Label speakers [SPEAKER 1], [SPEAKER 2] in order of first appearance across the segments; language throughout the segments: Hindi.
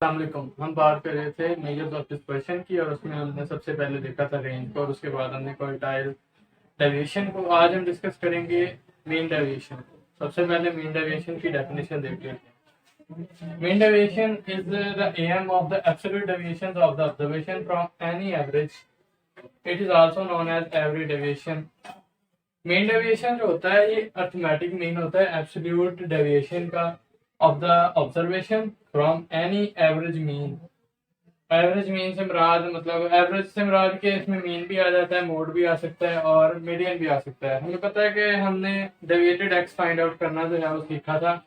[SPEAKER 1] अस्सलामुअलैकुम। हम बात कर रहे थे मेजर्स ऑफ डिस्पर्शन की और उसमें हमने सबसे पहले देखा था रेंज को और उसके बाद हमने क्वार्टाइल डेविएशन को। आज हम डिस्कस करेंगे मीन डेविएशन को। सबसे पहले मीन डेविएशन की डेफिनेशन देख लेते हैं। Mean deviation is the sum of the absolute deviation of the observation from any average. It is also known as average deviation. Mean deviation जो होता है ये अर्थमेटिक मीन होता है एब्सोल्यूट डेविएशन का of the observation from any average mean. Average mean से मुराद मतलब एवरेज से मुराद के इसमें मीन भी आ जाता है, मोड भी आ सकता है और मीडियन भी आ सकता है। हमें पता है कि हमने डेविएटेड एक्स फाइंड आउट करना जो है वो सीखा था,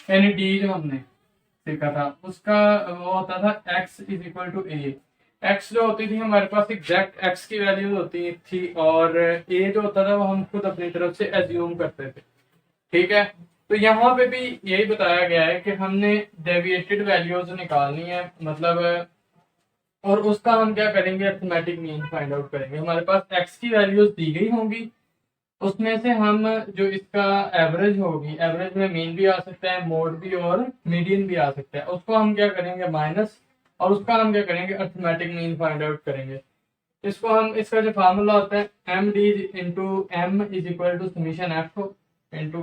[SPEAKER 1] यानी डी जो हमने सीखा था उसका वो होता था X is equal to A. X जो होती थी हमारे पास एग्जैक्ट एक्स की वैल्यू होती थी और ए जो होता था वो हम खुद अपनी तरफ से एज्यूम करते थे। ठीक है, तो यहाँ पे भी यही बताया गया है कि हमने डेविएटेड वैल्यूज निकालनी है मतलब, और उसका हम क्या करेंगे, अर्थमेटिक मीन फाइंड आउट करेंगे। हमारे पास एक्स की वैल्यूज दी गई होंगी, उसमें से हम जो इसका एवरेज होगी, एवरेज में मीन भी आ सकता है, मोड भी और मीडियन भी आ सकता है, उसको हम क्या करेंगे माइनस, और उसका हम क्या करेंगे अर्थमेटिक मीन फाइंड आउट करेंगे। इसको हम इसका जो फार्मूला होता है M D into M is equal to summation F into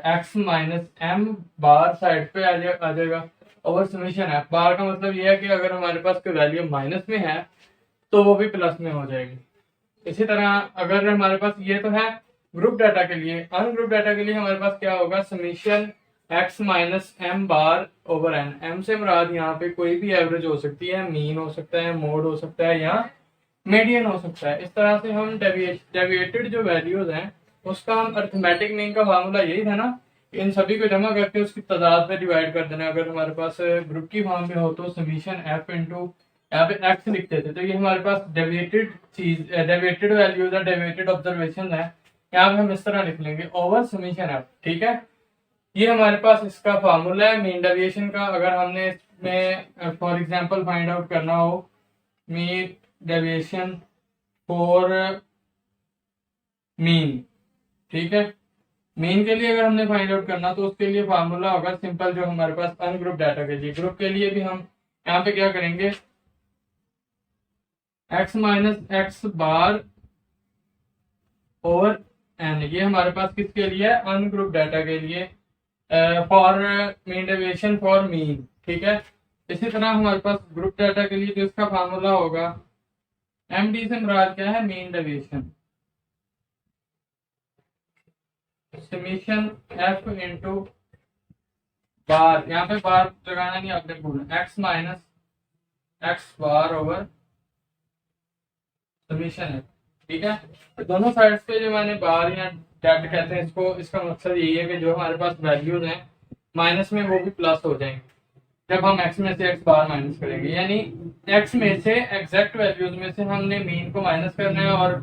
[SPEAKER 1] X minus M bar side पे आ जाएगा ओवर समीशन एफ। बार का मतलब ये है कि अगर हमारे पास कोई वैल्यू माइनस में है तो वो भी प्लस में हो जाएगी। इसी तरह अगर हमारे पास ये तो है ग्रुप डाटा के लिए, अनग्रुप डाटा के लिए हमारे पास क्या होगा, समीशन एक्स माइनस एम बार ओवर एन। एम से मुराद यहाँ पे कोई भी एवरेज हो सकती है, मीन हो सकता है, मोड हो सकता है या मीडियन हो सकता है। इस तरह से हम डेविएटेड जो वैल्यूज हैं उसका हम अर्थमेटिक मीन का फार्मूला यही था ना, इन सभी को जमा करके उसकी तादाद पे डिवाइड कर देना। अगर हमारे पास ग्रुप की फॉर्म में हो तो समीशन एफ इंटू यहाँ पे एक्स लिखते थे, तो ये हमारे पास डेविएटेड चीज, डेविएटेड वैल्यूज है, डेविएटेड ऑब्जर्वेशन है, यहाँ पे हम इस तरह लिख लेंगे ओवर समीशन एफ। ठीक है, ये हमारे पास इसका फार्मूला है मीन डेविएशन का। अगर हमने इसमें फॉर एग्जांपल फाइंड आउट करना हो मीन डेविएशन फॉर मीन, ठीक है, मीन के लिए अगर हमने फाइंड आउट करना तो उसके लिए फार्मूला होगा सिंपल जो हमारे पास अनग्रुप डाटा के लिए। ग्रुप के लिए भी हम यहाँ पे क्या करेंगे, x minus x bar over N. ये हमारे पास किसके लिए है, अनग्रुप डाटा के लिए, for mean deviation for mean. ठीक है, इसी तरह हमारे पास ग्रुप डाटा के लिए जो इसका फार्मूला होगा एम डी से मुराद क्या है, mean deviation summation F into bar, यहाँ पे बार लगाना नहीं आपने भूलना, x minus x bar over summation है। ठीक है, तो दोनों साइड्स पे जो मैंने बार या डैट कहते हैं इसको, इसका मकसद यही है कि जो हमारे पास वैल्यूज हैं माइनस में वो भी प्लस हो जाएंगे जब हम एक्स में से एक्स बार माइनस करेंगे। यानी एक्स में से एग्जैक्ट वैल्यूज में से हमने मीन को माइनस करना है और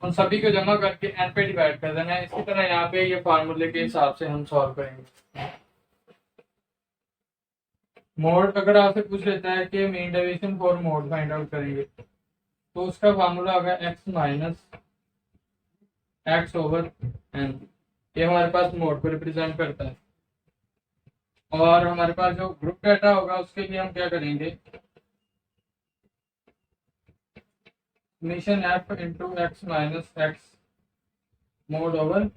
[SPEAKER 1] उन सभी को जमा करके एन पे डिवाइड कर देना है। इसी तरह यहाँ पे ये फार्मूले के हिसाब से हम सॉल्व करेंगे। मोड अगर आपसे पूछ लेता है कि mean deviation for mode find out करेंगे तो उसका फार्मूला होगा X minus X over N. ये हमारे पास मोड को रिप्रेजेंट करता है। और हमारे पास जो ग्रुप डाटा होगा उसके लिए हम क्या करेंगे, summation F into X minus X mode over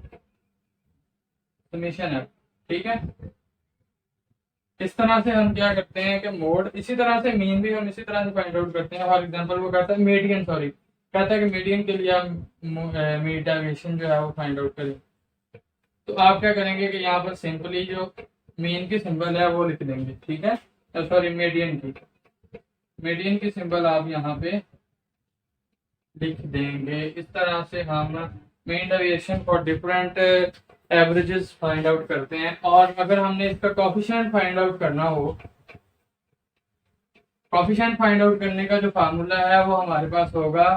[SPEAKER 1] summation F. ठीक है, इस तरह से हम क्या करते हैं कि मोड, इसी तरह से मीन भी हम इसी तरह से फाइंड आउट करते हैं। फॉर एग्जांपल वो कहता है मीडियन, सॉरी कहता है कि मीडियन के लिए हम मीन डेविएशन जो है वो फाइंड आउट करें, तो आप क्या करेंगे कि यहाँ पर सिंपली जो मीन की सिंबल है वो लिख देंगे। ठीक है, सॉरी मीडियन की सिंबल आप यहाँ पे लिख देंगे। इस तरह से हम mean deviation for different averages find out करते हैं। और अगर हमने इसका कोफिशिएंट फाइंड आउट करना हो, कोफिशिएंट फाइंड आउट करने का जो फार्मूला है वो हमारे पास होगा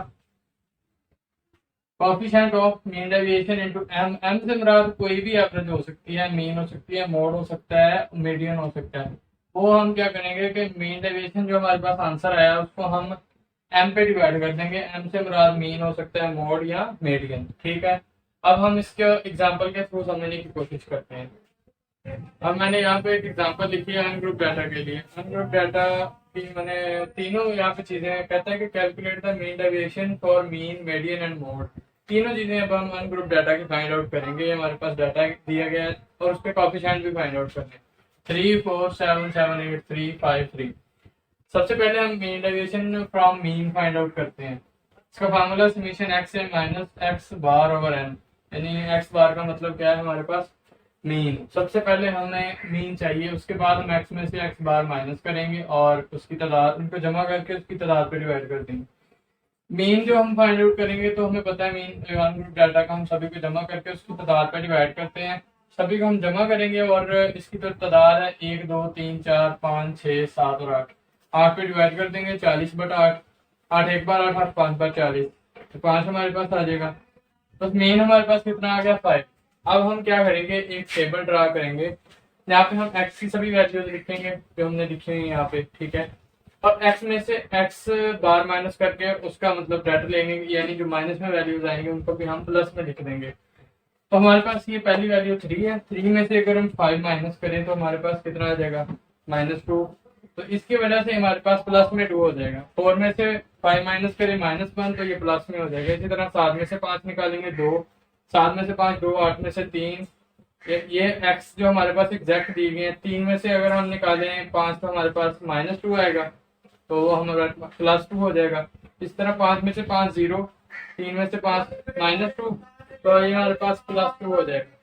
[SPEAKER 1] coefficient of mean deviation into M. M से मुराद कोई भी एवरेज हो सकती है, मीन हो सकती है, मोड हो सकता है, मीडियन हो सकता है। वो हम क्या करेंगे कि मीन डेविएशन जो हमारे पास आंसर आया उसको हम एम पे डिवाइड कर देंगे। एम से मुराद मीन हो सकता है, मोड या मीडियन। ठीक है, अब हम इसके एग्जांपल के थ्रू समझने की कोशिश करते हैं। अब मैंने यहाँ पे एक एग्जांपल लिखी है अनग्रुप डाटा के लिए। अनग्रुप डाटा की मैंने तीनों यहाँ पे चीजें कहता है कि calculate the mean deviation for mean, median and mode. तीनों चीजें अब हम अनग्रुप डाटा की फाइंड आउट करेंगे। ये हमारे पास डाटा दिया गया है और उसके कोएफिशिएंट भी फाइंड आउट करने हैं। 3 4 7 7 8 3 5 3। सबसे पहले हम mean deviation from mean find out करते हैं। इसका formula summation x n minus x bar over n, यानी एक्स बार का मतलब क्या है हमारे पास मीन। सबसे पहले हमें मीन चाहिए, उसके बाद हम एक्स में से एक्स बार माइनस करेंगे और उसकी तादाद, उनको जमा करके उसकी तादाद पे डिवाइड कर देंगे। मीन जो हम फाइंड आउट करेंगे तो हमें पता है मीन अनग्रुप डाटा का हम सभी को जमा करके उसकी तादाद पे डिवाइड करते हैं। सभी को हम जमा करेंगे और इसकी तो तादाद है 1 2 3 4 5 6 7 और 8। 8 पे डिवाइड कर देंगे 40/8। 8 एक बार 8, 8 5 बार 40, तो 5 हमारे पास आ जाएगा। बस मीन हमारे पास कितना आ गया 5। अब हम क्या करेंगे, एक टेबल ड्रा करेंगे। यहाँ पे हम x की सभी वैल्यूज लिखेंगे जो हमने लिखी हुई है यहाँ पे, ठीक है। और x में से x बार माइनस करके उसका मतलब डाटा लेंगे, यानी जो माइनस में वैल्यूज आएंगे उनको भी हम प्लस में लिख देंगे। तो हमारे पास ये पहली वैल्यू 3 है। 3 में से अगर हम 5 माइनस करें तो हमारे पास कितना आ जाएगा -2। तो इसकी वजह से हमारे पास प्लस में 2 हो जाएगा। 4 में से 5 माइनस करें -1 तो ये प्लस में हो जाएगा। इसी तरह 7 में से 5 निकालेंगे 2, 7 में से 5 2, 8 में से 3। ये x जो हमारे पास एग्जैक्ट दी गई है, 3 में से अगर हम निकालें 5 तो हमारे पास -2 आएगा, तो वो हमारा +2 हो जाएगा। इस तरह 5 में से 5 0, 3 में से 5 -2, तो ये हमारे पास +2 हो जाएगा।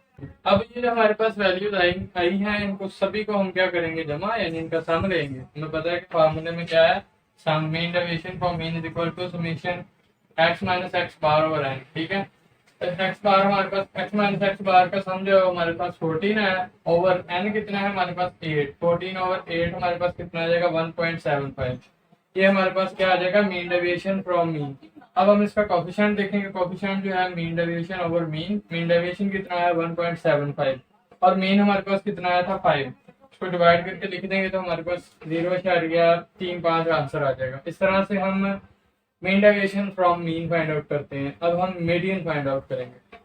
[SPEAKER 1] अब ये जो हमारे पास वैल्यूज आई हैं, इनको सभी को हम क्या करेंगे जमा, यानी इनका सम लेंगे। हमें पता है कि फार्मूले में क्या है, sum mean deviation for mean is equal to summation x minus x bar over n, ठीक है। तो एक्स बार हमारे पास x माइनस एक्स बार का सम जो है हमारे पास 14 है, ओवर n कितना है हमारे पास 8। 14 ओवर 8 हमारे पास कितना आ जाएगा 1.75। ये हमारे पास क्या आ जाएगा मीन डेविएशन फ्रॉम मीन। अब हम इसका कोएफिशिएंट देखेंगे। कोएफिशिएंट जो है mean deviation over mean, mean deviation कितना है 1.75 और मीन हमारे पास कितना आया था 5। इसको डिवाइड करके लिख देंगे तो हमारे पास 0.35 आंसर आ जाएगा। इस तरह से हम mean deviation from mean find out करते हैं। अब हम मीडियन फाइंड आउट करेंगे।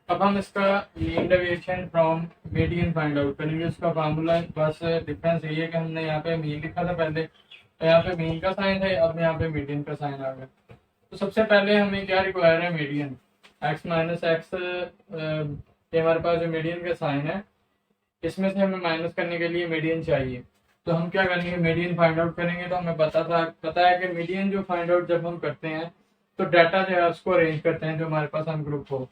[SPEAKER 1] अब हम इसका mean deviation from median find out करेंगे। उसका फार्मूला बस डिफरेंस ये है कि हमने यहाँ पे मीन लिखा था पहले, तो यहाँ पे मीन का साइन है, अब यहाँ पे मीडियन का साइन आ गया। तो सबसे पहले हमें क्या रिक्वायर है, मीडियन। x माइनस एक्स, ये हमारे पास जो मीडियन का साइन है, इसमें से हमें माइनस करने के लिए मीडियन चाहिए। तो हम क्या करेंगे, मीडियन फाइंड आउट करेंगे। तो हमें पता है कि मीडियन जो फाइंड आउट जब हम करते हैं तो डाटा जो है उसको अरेंज करते हैं जो हमारे पास अनग्रुप हो।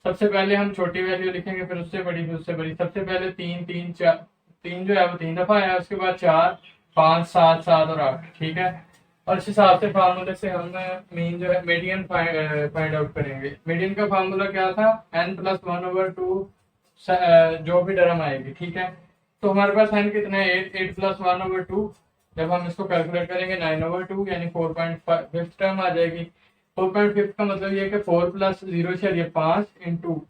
[SPEAKER 1] सबसे पहले हम छोटी वैल्यू लिखेंगे, फिर उससे बड़ी, फिर उससे बड़ी। सबसे पहले 3 3 4, 3 जो है वो 3 दफा है, उसके बाद 4 5 7 7 और 8, ठीक है। और इस हिसाब से फार्मूले से हम मीन जो है मीडियन फाइंड आउट करेंगे। मीडियन का फार्मूला क्या था, n+1/2 जो भी टर्म आएगी, ठीक है। तो हमारे पास n कितना है 8 + 1/2। जब हम इसको कैलकुलेट करेंगे 9/2 यानी 4.5 टर्म आ जाएगी। 4.5 का मतलब ये है कि 4 + 0.5 इंटू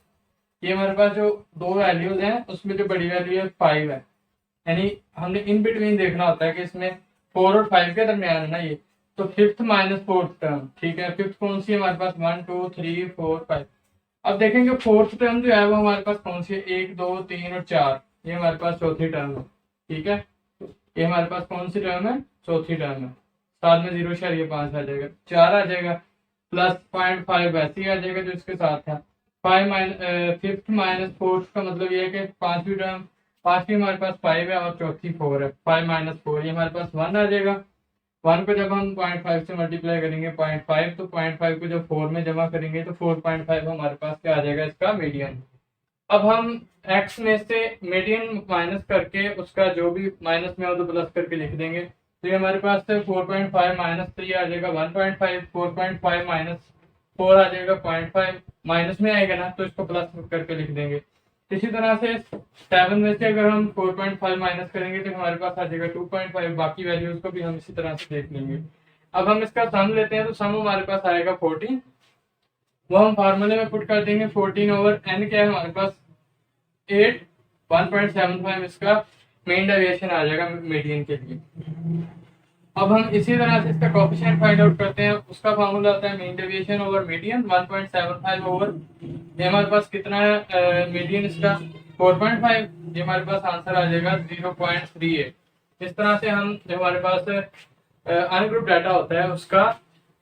[SPEAKER 1] ये हमारे पास जो दो वैल्यूज हैं उसमें जो बड़ी वैल्यू है 5 है, यानी हमने इन बिटवीन देखना होता है कि इसमें 4 और 5 के दरमियान है ना ये, तो 5th - 4th टर्म, ठीक है। 5th कौन सी है हमारे पास 1 2 3 4 5। अब देखेंगे 4th टर्म जो है वो हमारे पास कौन सी है, 1 2 3 और 4, ये हमारे पास चौथी टर्म है, ठीक है। ये हमारे पास कौन सी टर्म है, चौथी टर्म है। साथ में 0.5 आ जाएगा, 4 आ जाएगा, प्लस 0.5 वैसे ही आ जाएगा जो इसके साथ है। 5th - 4th का मतलब ये है कि पांचवी टर्म, पांचवी हमारे पास 5 है और चौथी 4 है। 5 - 4 ये हमारे पास 1 आ जाएगा। 1 को जब हम 0.5 से मल्टीप्लाई करेंगे 0.5, तो 0.5 को जब 4 में जमा करेंगे तो 4.5 हमारे पास क्या आ जाएगा, इसका मीडियन। अब हम x में से मीडियन माइनस करके उसका जो भी माइनस में हो तो प्लस करके लिख देंगे। तो ये हमारे पास 4.5 - 3 आ जाएगा 1.5, 4.5 - 4 आ जाएगा 0.5, माइनस में आएगा ना तो इसको प्लस करके लिख देंगे। इसी तरह से 7 में से अगर हम 4.5 माइनस करेंगे तो हमारे पास आ जाएगा 2.5। बाकी वैल्यूज को भी हम इसी तरह से देख लेंगे। अब हम इसका सम लेते हैं, तो सम हमारे पास आएगा 14, वो हम फार्मूले में पुट कर देंगे। 14 ओवर n क्या है हमारे पास 8, 1.75 इसका मेन डेविएशन आ जाएगा मीडियन के लिए। अब हम इसी तरह से इसका कोएफिशिएंट फाइंड आउट करते हैं। उसका फार्मूला होता है mean deviation over median 1.75 over, ये हमारे पास कितना है मीडियन इसका 4.5। ये हमारे पास आंसर आ जाएगा 0.38। इस तरह से हम जो हमारे पास अनग्रुप डाटा होता है उसका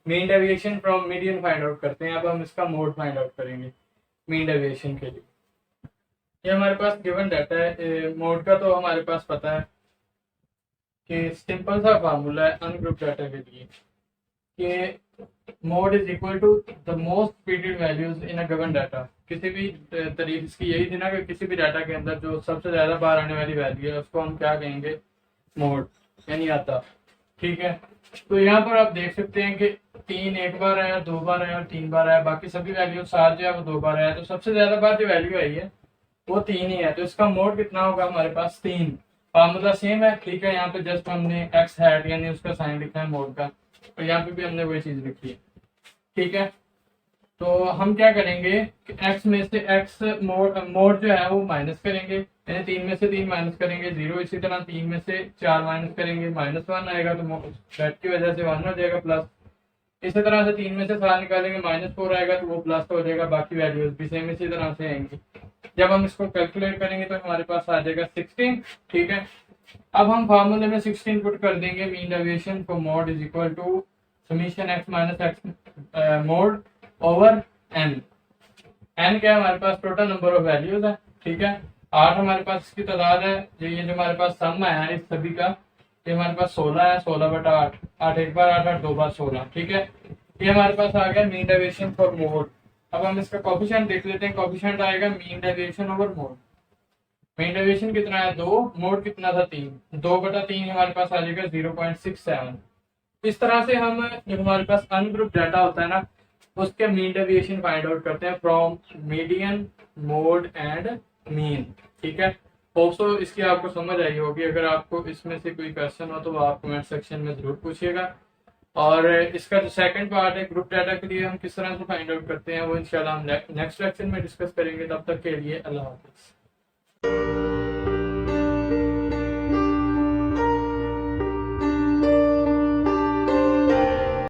[SPEAKER 1] mean deviation from median find out करते हैं। अब हम इसका मोड फाइंड आउट करेंगे मीन डेविएशन के लिए। ये हमारे पास गिवन डाटा है। मोड का तो हमारे पास पता है कि सिंपल सा फार्मूला है अनग्रुप डाटा के लिए कि mode is equal to the most repeated values in a given data. किसी भी तरीके इसकी यही थी ना कि किसी भी डाटा के अंदर जो सबसे ज्यादा बार आने वाली वैल्यू है उसको हम क्या कहेंगे, मोड यानी आता। ठीक है, तो यहाँ पर आप देख सकते हैं कि 3 एक बार आया, 2 बार आया और 3 बार आया, बाकी सभी वैल्यू 7 जो है वो 2 बार आया। तो सबसे ज्यादा बार जो वैल्यू आई है वो 3 ही है, तो इसका मोड कितना होगा हमारे पास 3। फार्मूला सेम है। ठीक है, यहाँ पे जस्ट हमने एक्स हैट यानी उसका साइन लिखा है मोड का, और यहाँ पे भी हमने वही चीज लिखी है। ठीक है, तो हम क्या करेंगे कि x में से x मोड जो है वो माइनस करेंगे, यानी 3 में से 3 माइनस करेंगे 0। इसी तरह 3 में से 4 माइनस करेंगे -1 आएगा, तो दैट की वजह से 1 हो जाएगा प्लस। इसी तरह से 3 में से 7 निकालेंगे -4 आएगा, तो वो प्लस हो जाएगा। बाकी वैल्यूज भी सेम इसी तरह से आएंगी। जब हम इसको कैलकुलेट करेंगे तो हमारे पास आ जाएगा 16। ठीक है, अब हम फार्मूले में 16 पुट कर देंगे। Mean deviation for mode is equal to summation x minus X mode over n। n क्या है हमारे पास, टोटल नंबर ऑफ वैल्यूज है। ठीक है, 8 हमारे पास इसकी तादाद है। ये जो हमारे पास सम है इस सभी का, ये हमारे पास 16 है। 16/8, 8 एक बार 8 और 2 बार 16। ठीक है, ये हमारे पास आ गया मीन डेविएशन फॉर मोड। अब हम इसका कोफिशिएंट देख लेते हैं। कोफिशिएंट आएगा mean deviation over mode. Mean deviation कितना है 2, मोड कितना था 3, 2/3 हमारे पास आ जाएगा 0.67। इस तरह से हम जो हमारे पास अनग्रुप डाटा होता है ना उसके मीन डेविएशन फाइंड आउट करते हैं from median, mode and mean. ठीक है, होप्सो इसकी आपको समझ आई होगी। अगर आपको इसमें से कोई क्वेश्चन हो तो आप कमेंट सेक्शन में जरूर पूछिएगा। और इसका जो सेकंड पार्ट है ग्रुप डाटा के लिए हम किस तरह से फाइंड आउट करते हैं वो इंशाल्लाह हम नेक्स्ट लेक्चर में डिस्कस करेंगे। तब तक के लिए अल्लाह हाफिज।